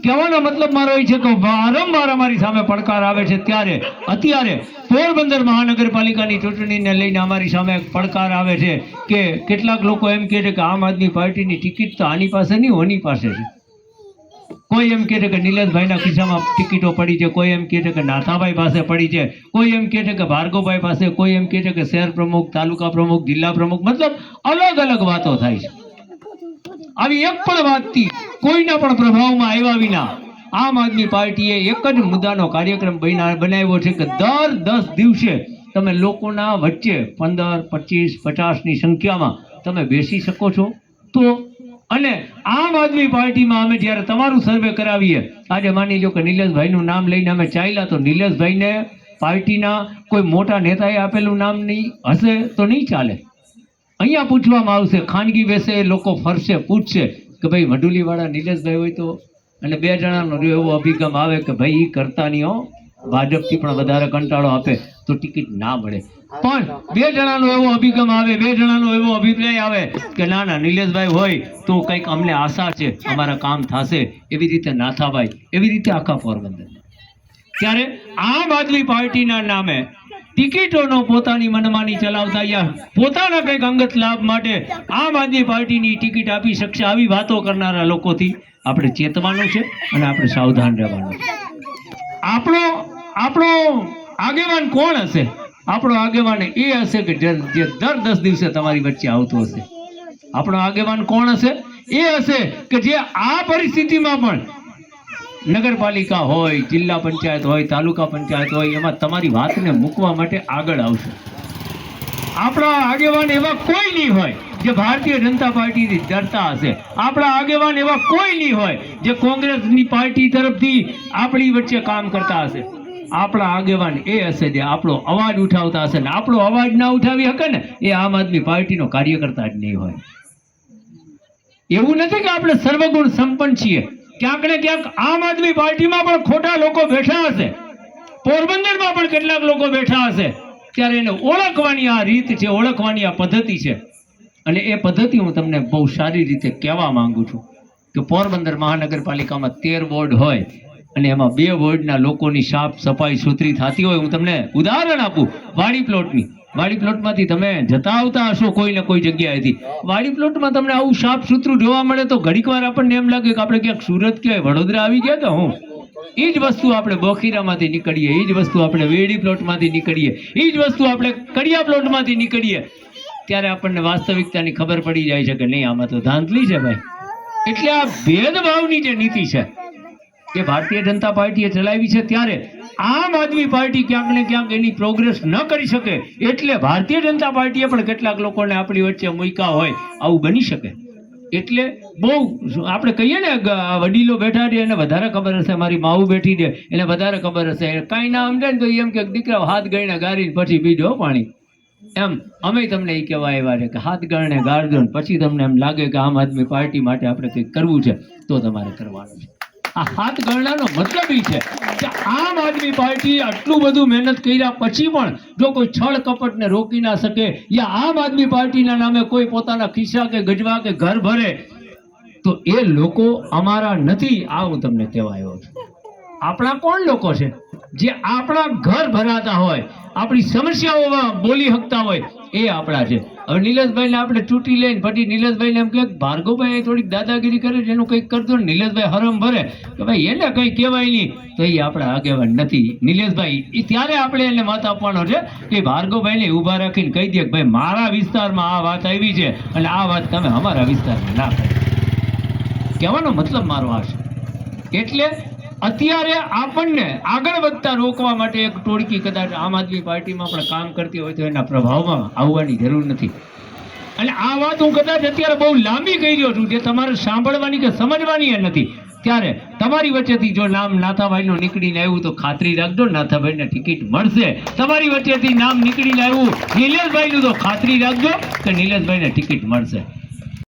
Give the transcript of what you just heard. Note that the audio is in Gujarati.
કહેવાનો મતલબ મારો એ છે કે વારંવાર અમારી સામે પડકાર આવે છે, ત્યારે અત્યારે પોરબંદર મહાનગરપાલિકાની ચૂંટણીને લઈને અમારી સામે એક પડકાર આવે છે કે કેટલાક લોકો એમ કહે છે કે આમ આદમી પાર્ટીની ટિકિટ તો આની પાસે નહીં, ઓની પાસે છે. કોઈ એમ કહે છે કે નિલેશભાઈના ખિસ્સામાં ટિકિટો પડી છે, કોઈ એમ કહે છે કે નાથાભાઈ પાસે પડી છે, કોઈ એમ કહે છે કે ભાર્ગવભાઈ પાસે, કોઈ એમ કહે છે કે શહેર પ્રમુખ, તાલુકા પ્રમુખ, જિલ્લા પ્રમુખ, મતલબ અલગ અલગ વાતો થાય છે. આવી એક પણ વાતથી કોઈના પણ પ્રભાવમાં આવ્યા વિના આમ આદમી પાર્ટીએ એક જ મુદ્દાનો કાર્યક્રમ બનાવ્યો છે કે દર 10 દિવસે તમે લોકોના વચ્ચે 15, 25, 50ની સંખ્યામાં તમે બેસી શકો છો. તો અને આમ આદમી પાર્ટીમાં અમે જ્યારે તમારું સર્વે કરાવીએ, આજે માની લો કે નિલેશભાઈનું નામ લઈને અમે ચાલ્યા, તો નિલેશભાઈને પાર્ટીના કોઈ મોટા નેતાએ આપેલું નામ નહીં હશે તો નહીં ચાલે. અહીંયા પૂછવામાં આવશે, ખાનગી વેસે લોકો ફરશે, પૂછશે કે ભાઈ વડુલીવાળા નિલેશભાઈ હોય તો, અને 2 જણાનો એવો અભિગમ આવે કે ભાઈ એ કરતા નહીં હો, ભાજપથી પણ વધારે કંટાળો આપે તો ટિકિટ ના મળે. પણ 2 જણાનો એવો અભિગમ આવે, 2 જણાનો એવો અભિપ્રાય આવે કે ના ના નિલેશભાઈ હોય તો કંઈક અમને આશા છે, અમારા કામ થશે, એવી રીતે નાથાભાઈ, એવી રીતે આખા પોરબંદર. ત્યારે આમ આદમી પાર્ટીના નામે ટિકિટોનો પોતાની મનમાની ચલાવતા યા પોતાના કંઈક અંગત લાભ માટે આમ આદમી પાર્ટીની ટિકિટ આપી શકશે, આવી વાતો કરનારા લોકોથી આપણે ચેતવાનું છે અને આપણે સાવધાન રહેવાનું છે. આપણો આગેવાન કોણ હશે? આપણો આગેવાન એ હશે કે જે દર 10 દિવસે તમારી વચ્ચે આવતો હશે. આપણો આગેવાન કોણ હશે? એ હશે કે જે આ પરિસ્થિતિમાં પણ નગરપાલિકા હોય, જિલ્લા પંચાયત હોય, તાલુકા પંચાયત હોય, એમાં તમારી વાતને મૂકવા માટે આગળ આવશે. આપણા આગેવાન એવા કોઈ નહીં હોય જે ભારતીય જનતા પાર્ટીથી ડરતા હશે. આપણા આગેવાન એવા કોઈ નહીં હોય જે કોંગ્રેસની પાર્ટી તરફથી આપણી વચ્ચે કામ કરતા હશે. આપણા આગેવાન એ હશે જે આપણો અવાજ ઉઠાવતા હશે, ને આપણો અવાજ ના ઉઠાવી શકે ને એ આમ આદમી પાર્ટીનો કાર્યકર્તા જ નહીં હોય. એવું નથી કે આપણે સર્વગુણ સંપન્ન છીએ. ક્યાંક ને ક્યાંક આમ આદમી પાર્ટીમાં પણ ખોટા લોકો બેઠા હશે, પોરબંદરમાં પણ કેટલાક લોકો બેઠા હશે. ત્યારે એને ઓળખવાની આ રીત છે, ઓળખવાની આ પદ્ધતિ છે. અને એ પદ્ધતિ હું તમને બહુ સારી રીતે કહેવા માંગુ છું કે પોરબંદર મહાનગરપાલિકામાં 13 વોર્ડ હોય અને એમાં 2 વોર્ડના લોકોની સાફ સફાઈ સુથરી થતી હોય. હું તમને ઉદાહરણ આપું વાડી પ્લોટની. વાડી પ્લોટમાંથી તમે જતા આવતા હશો કોઈ ને કોઈ જગ્યાએથી, વાડી પ્લોટમાં તમને આવું સાફ સુથરું જોવા મળે તો ઘડીક વાર આપણને એમ લાગે કે આપણે ક્યાંક સુરત કે વડોદરા આવી ગયા કે હું. એ જ વસ્તુ આપણે બોખીરામાંથી નીકળીએ, એ જ વસ્તુ આપણે વેડી પ્લોટમાંથી નીકળીએ, એ જ વસ્તુ આપણે કડિયા પ્લોટમાંથી નીકળીએ, ત્યારે આપણને વાસ્તવિકતાની ખબર પડી જાય છે કે નહીં આમાં તો ધાંધલી છે ભાઈ. એટલે આ ભેદભાવની જે નીતિ છે એ ભારતીય જનતા પાર્ટીએ ચલાવી છે. ત્યારે આમ આદમી પાર્ટી ક્યાંક ને ક્યાંક એની પ્રોગ્રેસ ન કરી શકે, એટલે ભારતીય જનતા પાર્ટીએ પણ કેટલાક લોકોને આપણી વચ્ચે મૂક્યા હોય, આવું બની શકે. એટલે બહુ આપણે કહીએ ને વડીલો બેઠા છે એને વધારે ખબર હશે, મારી માવું બેઠી છે એને વધારે ખબર હશે. કાંઈ ના સમજે ને તો એમ કે દીકરા હાથ ગણીને ગારીને પછી પીજો પાણી. એમ અમે તમને એ કહેવા આવ્યા છે કે હાથ ગણીને ગાળજો ને પછી તમને એમ લાગે કે આમ આદમી પાર્ટી માટે આપણે કંઈક કરવું છે તો તમારે કરવાનું છે. આ હાથ ગણનાનો મતલબ એ છે કે આમ આદમી પાર્ટી આટલું બધું મહેનત કર્યા પછી પણ જો કોઈ છળ કપટને રોકી ના શકે, યા આમ આદમી પાર્ટીના નામે કોઈ પોતાના ખિસ્સા કે ગજવા કે ઘર ભરે, તો એ લોકો અમારા નથી. આ હું તમને કહેવા આવ્યો છું. આપણા કોણ લોકો છે જે આપણા ઘર ભરાતા હોય, આપણી સમસ્યાઓમાં બોલી શકતા હોય, એ આપણા છે. હવે નિલેશભાઈને આપણે ચૂંટી લઈને પછી નિલેશભાઈને એમ કહે ભાર્ગવભાઈ થોડીક દાદાગીરી કરે છે, એનું કંઈક કરજો ને, નિલેશભાઈ હરમ ભરે કે ભાઈ એને કંઈ કહેવાય નહીં, તો એ આપણા આગેવાન નથી. નિલેશભાઈ એ ત્યારે આપણે એને મત આપવાનો છે કે ભાર્ગવભાઈને ઊભા રાખીને કહી દે કે ભાઈ મારા વિસ્તારમાં આ વાત આવી છે અને આ વાત તમે અમારા વિસ્તારમાં ના કરો. કહેવાનો મતલબ મારો આ છે. એટલે અત્યારે આપણને આગળ વધતા રોકવા માટે એક ટોળકી કદાચ આમ આદમી પાર્ટીમાં પણ કામ કરતી હોય તો એના પ્રભાવમાં આવવાની જરૂર નથી. અને આ વાત હું કદાચ અત્યારે બહુ લાંબી કહી રહ્યો છું, જે તમારે સાંભળવાની કે સમજવાની એ નથી. ત્યારે તમારી વચ્ચેથી જો નામ નાથાભાઈનું નીકળીને આવ્યું તો ખાતરી રાખજો નાથાભાઈને ટિકિટ મળશે. તમારી વચ્ચેથી નામ નીકળીને આવ્યું નિલેશભાઈનું તો ખાતરી રાખજો કે નિલેશભાઈને ટિકિટ મળશે.